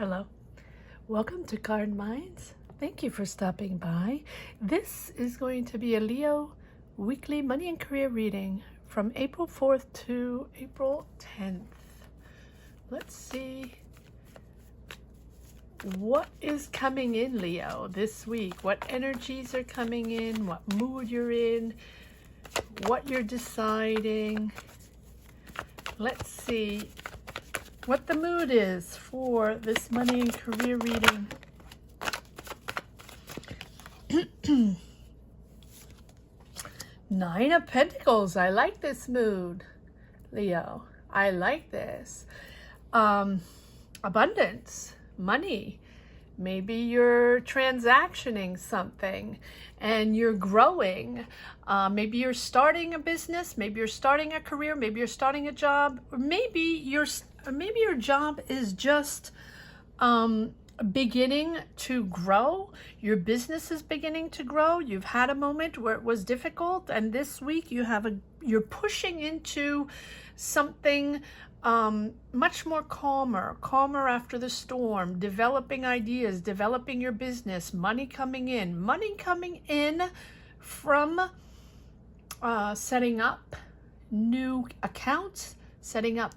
Hello. Welcome to Card Minds. Thank you for stopping by. This is going to be a Leo weekly money and career reading from April 4th to April 10th. Let's see what is coming in, Leo, this week. What energies are coming in, what mood you're in, what you're deciding. Let's see what the mood is for this money and career reading. Nine of Pentacles. I like this mood, Leo. I like this. Abundance, money. Maybe you're transactioning something and you're growing. Maybe you're starting a business. Maybe you're starting a career. Maybe you're starting a job. Or maybe your job is just beginning to grow. Your business is beginning to grow. You've had a moment where it was difficult, and this week you're pushing into something much more calmer after the storm, developing ideas, developing your business, money coming in from setting up new accounts, setting up,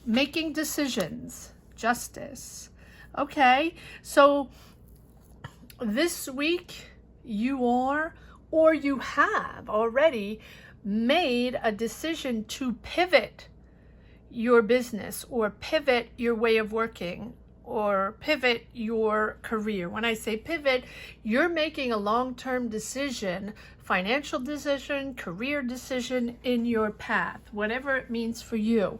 making decisions, justice. Okay, so this week you are, or you have already made a decision to pivot your business or pivot your way of working or pivot your career. When I say pivot, you're making a long-term decision, financial decision, career decision in your path, whatever it means for you.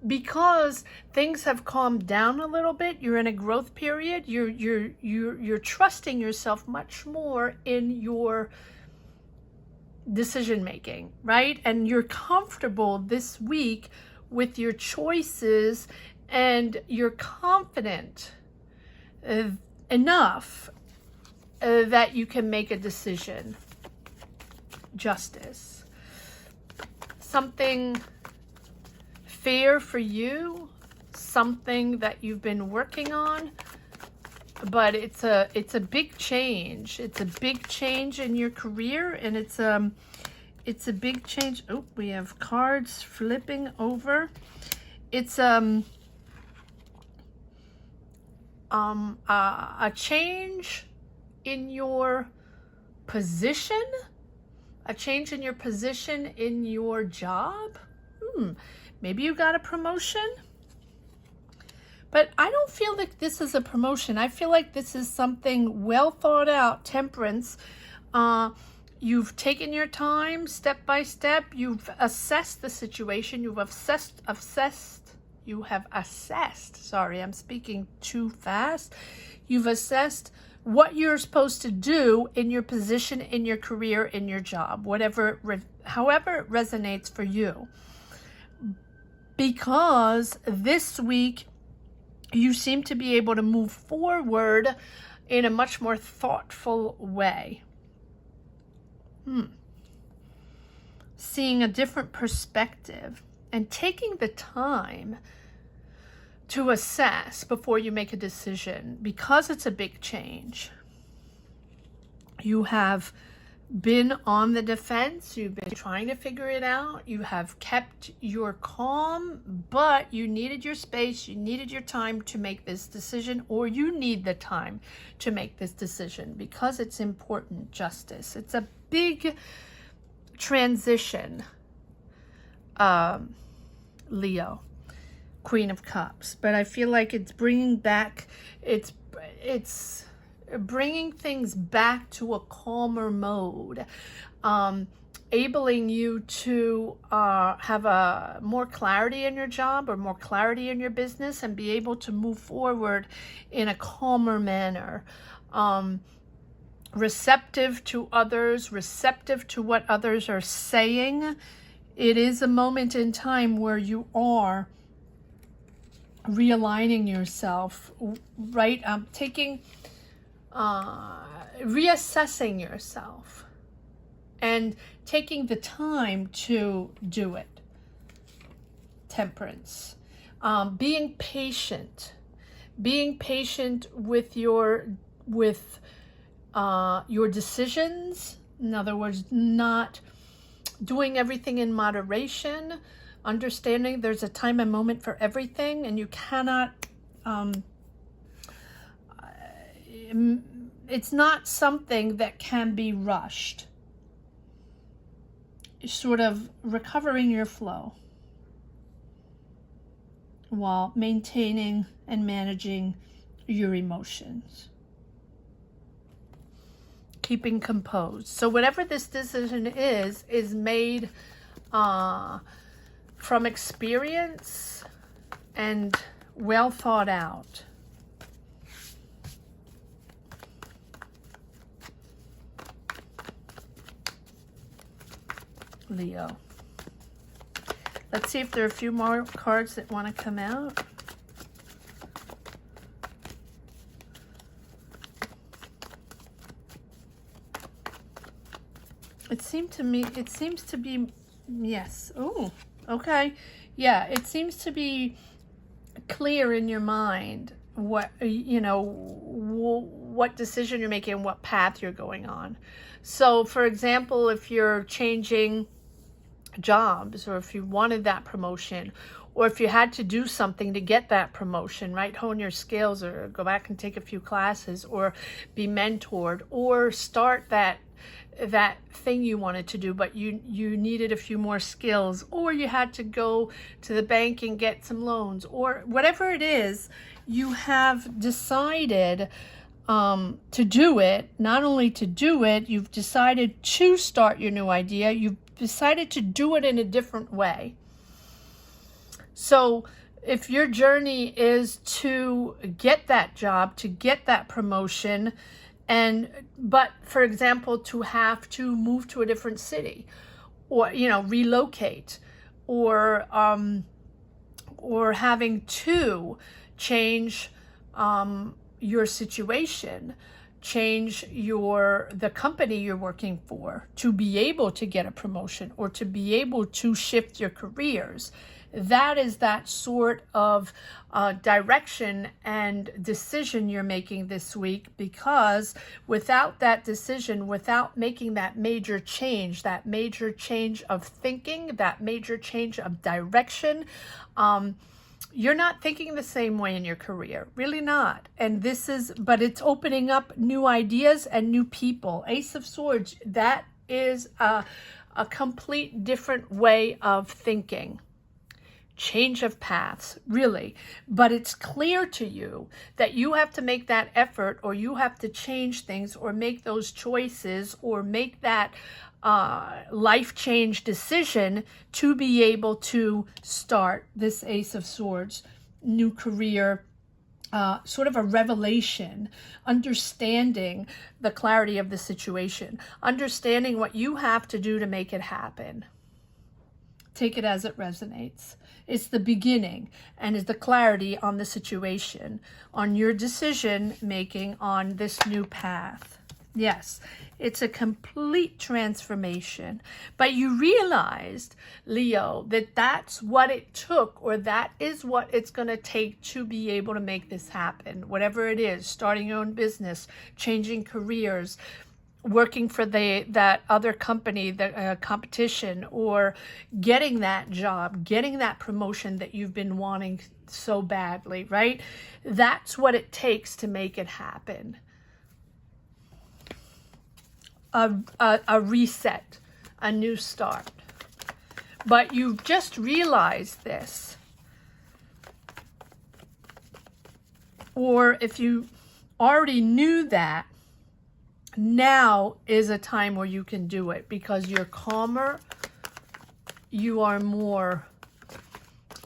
Because things have calmed down a little bit, you're in a growth period, you're trusting yourself much more in your decision making, right? And you're comfortable this week with your choices, and you're confident enough that you can make a decision. Justice. Something fair for you, something that you've been working on, but it's a big change. It's a big change in your career, and it's a big change. Oh, we have cards flipping over. It's a change in your position, a change in your position in your job. Maybe you got a promotion. But I don't feel like this is a promotion. I feel like this is something well thought out. Temperance. You've taken your time, step by step. You've assessed the situation. You have assessed. Sorry, I'm speaking too fast. You've assessed what you're supposed to do in your position, in your career, in your job, however it resonates for you. Because this week, you seem to be able to move forward in a much more thoughtful way. Seeing a different perspective and taking the time to assess before you make a decision, because it's a big change. You have been on the defense, you've been trying to figure it out, you have kept your calm, but you needed your space, you needed your time to make this decision, or you need the time to make this decision because it's important. Justice. It's a big transition, Leo, Queen of Cups, but I feel like it's bringing back, it's bringing things back to a calmer mode, enabling you to have a more clarity in your job or more clarity in your business and be able to move forward in a calmer manner, receptive to others, receptive to what others are saying. It is a moment in time where you are realigning yourself, right? Reassessing yourself and taking the time to do it. Temperance. Being patient being patient with your decisions. In other words, not doing everything in moderation, understanding there's a time and moment for everything, and you cannot, it's not something that can be rushed. Sort of recovering your flow while maintaining and managing your emotions. Keeping composed. So whatever this decision is made from experience and well thought out. Leo. Let's see if there are a few more cards that want to come out. It seems to be, yes. Oh, okay. Yeah, it seems to be clear in your mind what, what decision you're making, what path you're going on. So, for example, if you're changing jobs, or if you wanted that promotion, or if you had to do something to get that promotion, right? Hone your skills, or go back and take a few classes, or be mentored, or start that thing you wanted to do, but you needed a few more skills, or you had to go to the bank and get some loans, or whatever it is, you have decided to do it. Not only to do it, you've decided to start your new idea. You've decided to do it in a different way. So if your journey is to get that job, to get that promotion, but for example, to have to move to a different city, or relocate, or having to change your situation, change the company you're working for to be able to get a promotion, or to be able to shift your careers. That is that sort of direction and decision you're making this week, because without that decision, without making that major change of thinking, that major change of direction, you're not thinking the same way in your career, really not. And but it's opening up new ideas and new people. Ace of Swords, that is a complete different way of thinking. Change of paths, really. But it's clear to you that you have to make that effort, or you have to change things, or make those choices, or make that life change decision to be able to start this Ace of Swords new career, sort of a revelation, understanding the clarity of the situation, understanding what you have to do to make it happen. Take it as it resonates. It's the beginning, and is the clarity on the situation, on your decision making on this new path. Yes, it's a complete transformation. But you realized, Leo, that that's what it took, or that is what it's going to take to be able to make this happen. Whatever it is, starting your own business, changing careers, working for that other company, the competition, or getting that job, getting that promotion that you've been wanting so badly, right? That's what it takes to make it happen. A reset, a new start. But you've just realized this. Or if you already knew that, now is a time where you can do it, because you're calmer, you are more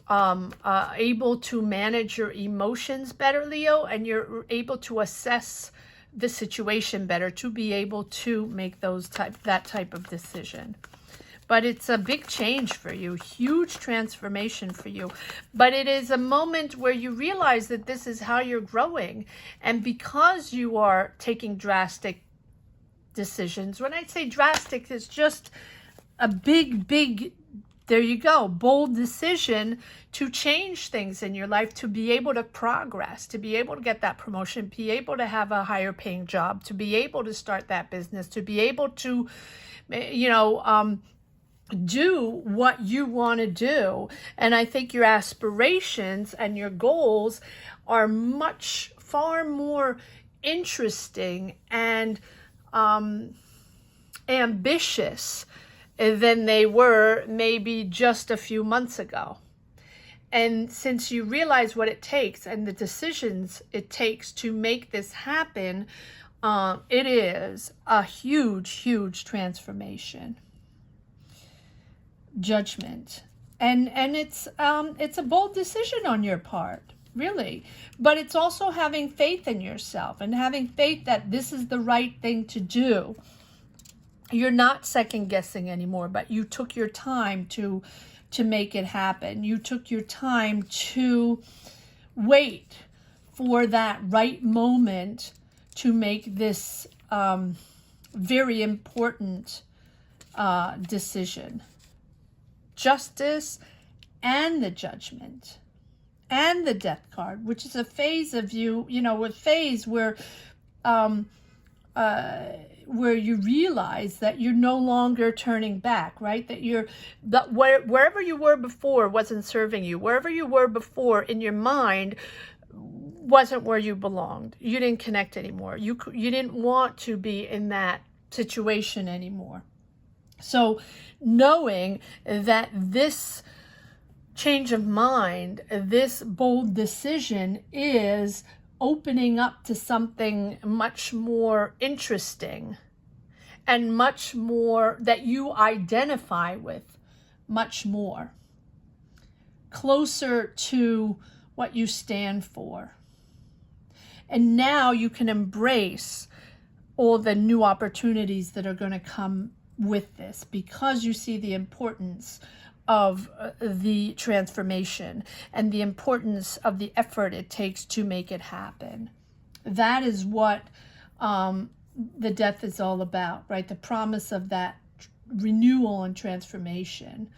able to manage your emotions better, Leo, and you're able to assess the situation better, to be able to make that type of decision. But it's a big change for you, huge transformation for you. But it is a moment where you realize that this is how you're growing. And because you are taking drastic decisions, when I say drastic, it's just a big there you go. Bold decision to change things in your life, to be able to progress, to be able to get that promotion, be able to have a higher paying job, to be able to start that business, to be able to, do what you want to do. And I think your aspirations and your goals are far more interesting and ambitious than they were maybe just a few months ago. And since you realize what it takes and the decisions it takes to make this happen, it is a huge, huge transformation. Judgment. And it's a bold decision on your part, really. But it's also having faith in yourself and having faith that this is the right thing to do. You're not second guessing anymore, but you took your time to make it happen. You took your time to wait for that right moment to make this very important decision. Justice and the Judgment and the Death card, which is a phase of you, with phase where you realize that you're no longer turning back, right? That wherever you were before wasn't serving you. Wherever you were before in your mind wasn't where you belonged. You didn't connect anymore. You didn't want to be in that situation anymore. So knowing that this change of mind, this bold decision is opening up to something much more interesting and much more that you identify with, much more closer to what you stand for. And now you can embrace all the new opportunities that are going to come with this, because you see the importance of the transformation and the importance of the effort it takes to make it happen. That is what the death is all about, right? The promise of that renewal and transformation,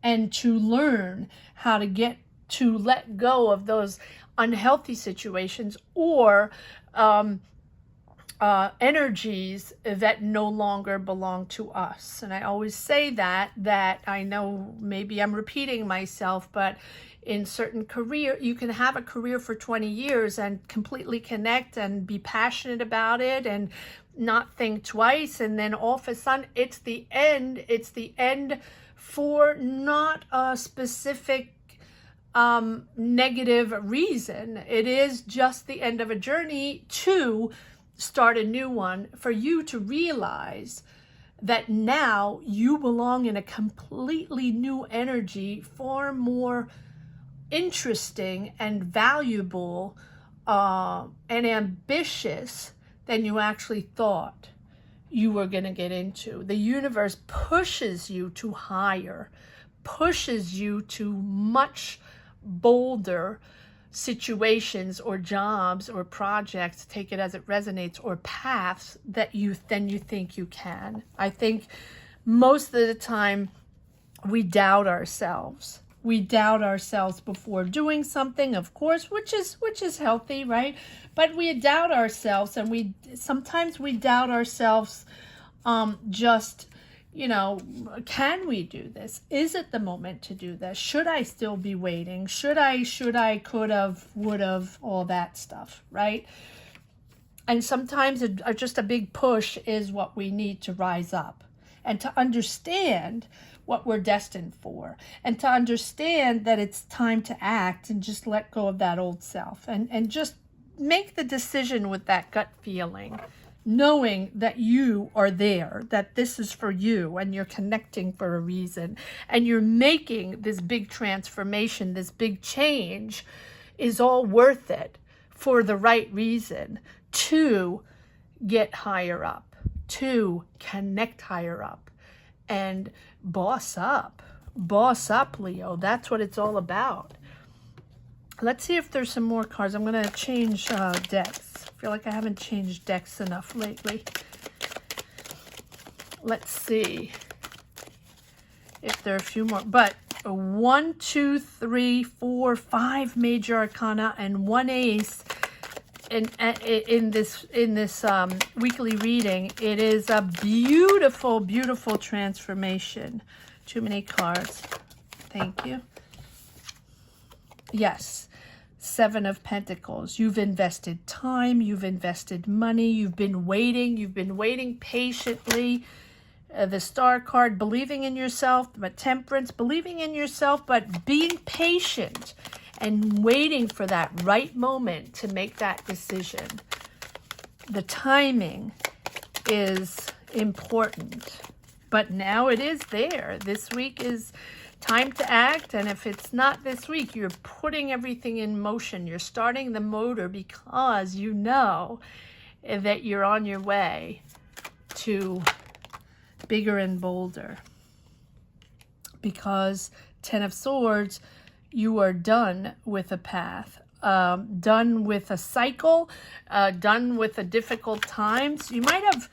and to learn how to let go of those unhealthy situations or energies that no longer belong to us. And I always say that I know maybe I'm repeating myself, but in certain career, you can have a career for 20 years and completely connect and be passionate about it and not think twice. And then all of a sudden it's the end. It's the end for not a specific negative reason. It is just the end of a journey to start a new one, for you to realize that now you belong in a completely new energy, far more interesting and valuable and ambitious than you actually thought you were going to get into. The universe pushes you to higher, pushes you to much bolder situations or jobs or projects, take it as it resonates, or paths that you think you can. I think most of the time we doubt ourselves. We doubt ourselves before doing something, of course, which is healthy, right? But we doubt ourselves, and sometimes we doubt ourselves just, can we do this? Is it the moment to do this? Should I still be waiting? Should I, could have, would have, all that stuff, right? And sometimes just a big push is what we need to rise up and to understand what we're destined for, and to understand that it's time to act and just let go of that old self and just make the decision with that gut feeling, knowing that you are there, that this is for you, and you're connecting for a reason, and you're making this big transformation, this big change is all worth it for the right reason, to get higher up, to connect higher up, and boss up, Leo. That's what it's all about. Let's see if there's some more cards. I'm going to change decks. I feel like I haven't changed decks enough lately. Let's see. if there are a few more, but 1, 2, 3, 4, 5 major arcana and 1 ace in this weekly reading. It is a beautiful, beautiful transformation. Too many cards. Thank you. Yes. 7 of Pentacles. You've invested time, you've invested money, you've been waiting patiently. The Star card, believing in yourself, but Temperance, believing in yourself, but being patient and waiting for that right moment to make that decision. The timing is important, but now it is there. This week is time to act, and if it's not this week, you're putting everything in motion. You're starting the motor because you know that you're on your way to bigger and bolder. Because 10 of Swords, you are done with a path, done with a cycle, done with the difficult times. You might have...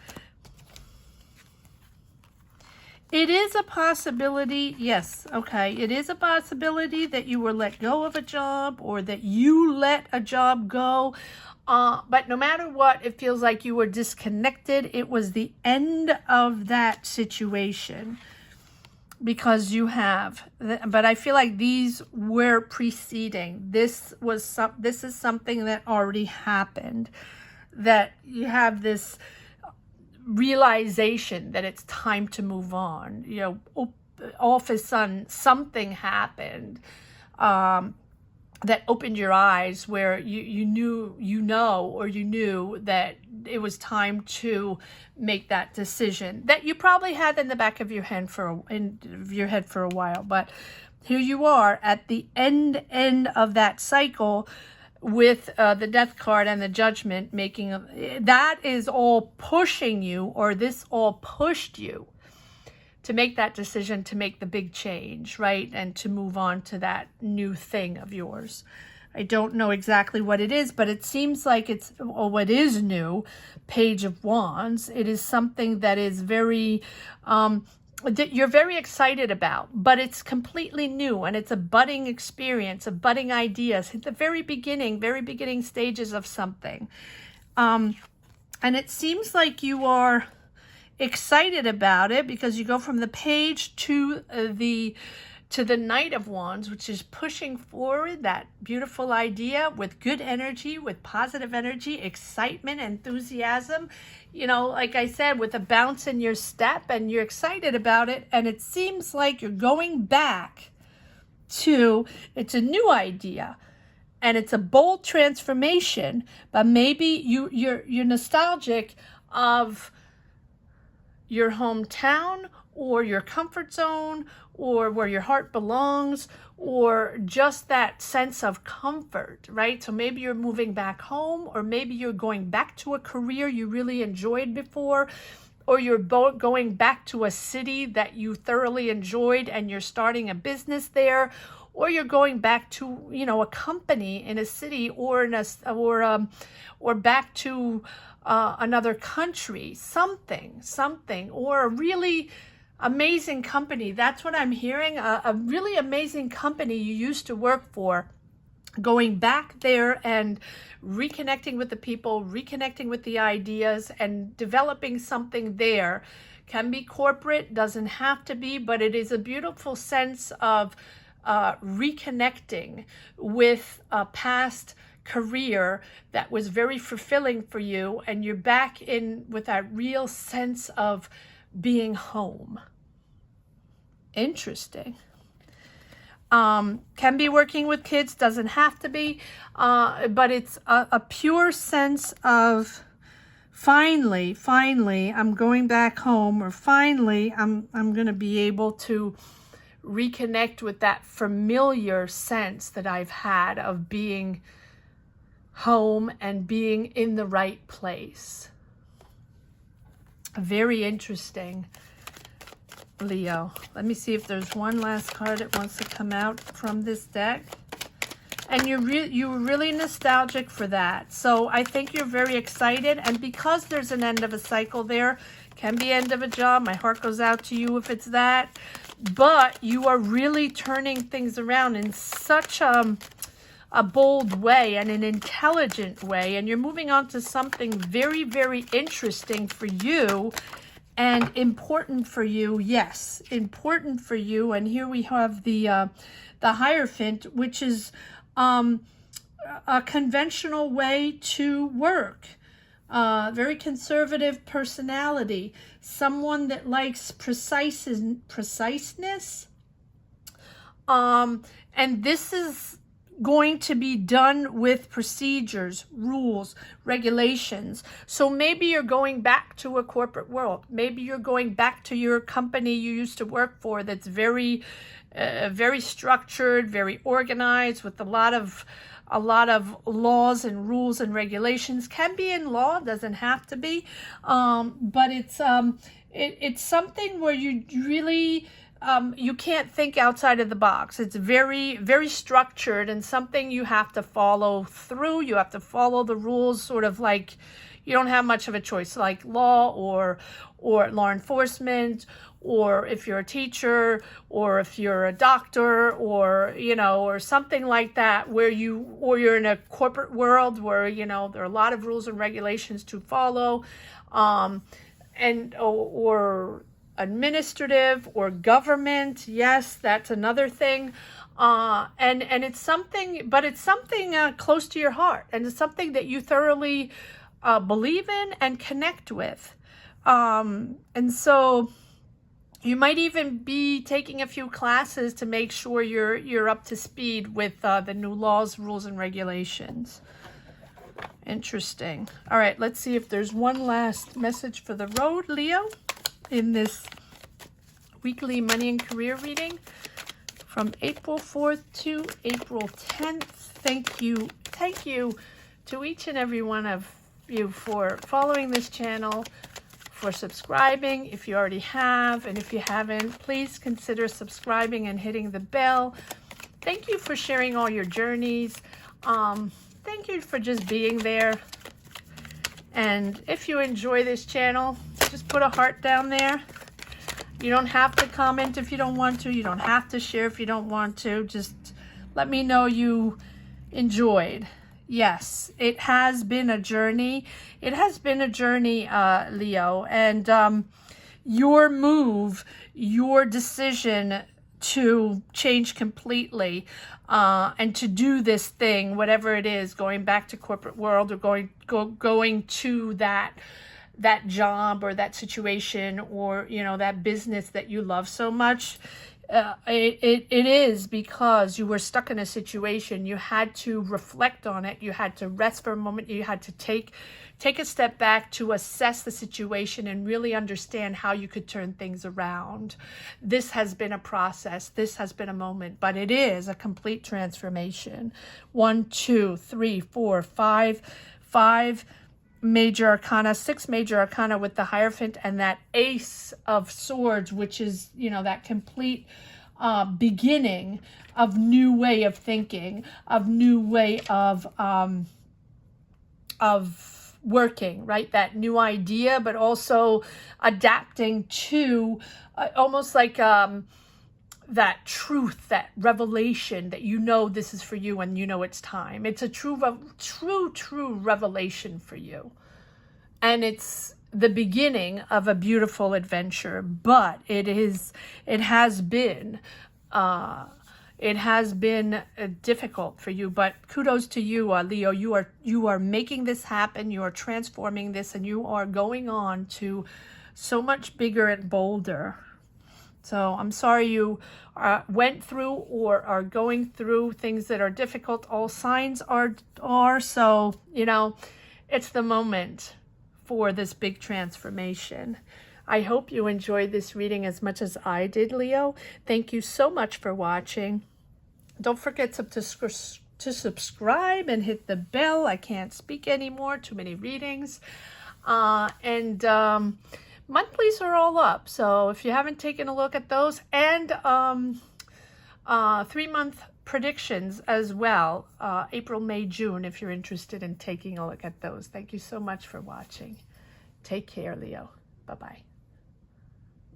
It is a possibility, yes, okay, it is a possibility that you were let go of a job or that you let a job go. But no matter what, it feels like you were disconnected. It was the end of that situation because you have. But I feel like these were preceding. This is something that already happened. That you have this realization that it's time to move on. You know, all of a sudden something happened that opened your eyes where you knew that it was time to make that decision that you probably had in the back of your head for a while. But here you are at the end of that cycle with the Death card and the Judgment, making that is all pushing you, or this all pushed you to make that decision, to make the big change, right? And to move on to that new thing of yours. I don't know exactly what it is, but it seems like it's, or what is new, Page of Wands. It is something that is very, that you're very excited about, but it's completely new, and it's a budding experience, a budding ideas at the very beginning stages of something. And it seems like you are excited about it because you go from the Page to the Knight of Wands, which is pushing forward that beautiful idea with good energy, with positive energy, excitement, enthusiasm, you know, like I said, with a bounce in your step, and you're excited about it. And it seems like you're going back to, it's a new idea and it's a bold transformation, but maybe you're nostalgic of your hometown or your comfort zone or where your heart belongs, or just that sense of comfort, right? So maybe you're moving back home, or maybe you're going back to a career you really enjoyed before, or you're going back to a city that you thoroughly enjoyed and you're starting a business there, or you're going back to, you know, a company in a city, or or back to another country, something, or a really amazing company. That's what I'm hearing. A really amazing company you used to work for, going back there and reconnecting with the people, reconnecting with the ideas, and developing something there. Can be corporate, doesn't have to be, but it is a beautiful sense of reconnecting with a past career that was very fulfilling for you, and you're back in with that real sense of being home. Interesting. Can be working with kids, doesn't have to be, but it's a pure sense of finally I'm going back home, or finally I'm going to be able to reconnect with that familiar sense that I've had of being home and being in the right place. Very interesting, Leo. Let me see if there's one last card that wants to come out from this deck. And you're really nostalgic for that. So I think you're very excited. And because there's an end of a cycle there, can be end of a job. My heart goes out to you if it's that. but you are really turning things around in such a bold way and an intelligent way, and you're moving on to something very, very interesting for you and important for you. Yes, important for you. And here we have the Hierophant, which is a conventional way to work. Very conservative personality, someone that likes preciseness. And this is going to be done with procedures, rules, regulations. So maybe you're going back to a corporate world. Maybe you're going back to your company you used to work for that's very, very structured, very organized, with a lot of laws and rules and regulations. Can be in law, doesn't have to be, but it's something where you really you can't think outside of the box. It's very, very structured, and something you have to follow through. You have to follow the rules, sort of like you don't have much of a choice, like law or law enforcement, or if you're a teacher, or if you're a doctor, or, you know, or something like that, where you're in a corporate world where, you know, there are a lot of rules and regulations to follow, or administrative or government. Yes, that's another thing. And it's something, but it's something close to your heart, and it's something that you thoroughly believe in and connect with. And so you might even be taking a few classes to make sure you're up to speed with the new laws, rules, and regulations. Interesting. All right, let's see if there's one last message for the road, Leo, in this weekly money and career reading from April 4th to April 10th. Thank you to each and every one of you for following this channel, for subscribing if you already have, and if you haven't, please consider subscribing and hitting the bell. Thank you for sharing all your journeys. Thank you for just being there. And if you enjoy this channel, just put a heart down there. You don't have to comment if you don't want to. You don't have to share if you don't want to. Just let me know you enjoyed. Yes, it has been a journey. It has been a journey, Leo. And your move, your decision to change completely and to do this thing, whatever it is, going back to corporate world, or going to that job or that situation, or, you know, that business that you love so much. It is because you were stuck in a situation. You had to reflect on it. You had to rest for a moment. You had to take a step back to assess the situation and really understand how you could turn things around. This has been a process. This has been a moment, but it is a complete transformation. 1, 2, 3, 4, 5 major arcana, 6 major arcana with the Hierophant, and that Ace of Swords, which is, you know, that complete beginning of new way of thinking, of new way of working, right? That new idea, but also adapting to almost like that truth, that revelation that you know this is for you and you know it's time. It's a true revelation for you. And it's the beginning of a beautiful adventure, but it has been difficult for you, but kudos to you, Leo. You are making this happen. You are transforming this, and you are going on to so much bigger and bolder. So I'm sorry you went through or are going through things that are difficult. All signs are. So, you know, it's the moment for this big transformation. I hope you enjoyed this reading as much as I did, Leo. Thank you so much for watching. Don't forget to subscribe and hit the bell. I can't speak anymore. Too many readings. Monthlies are all up, so if you haven't taken a look at those, and 3-month predictions as well, April, May, June, if you're interested in taking a look at those. Thank you so much for watching. Take care, Leo. Bye-bye.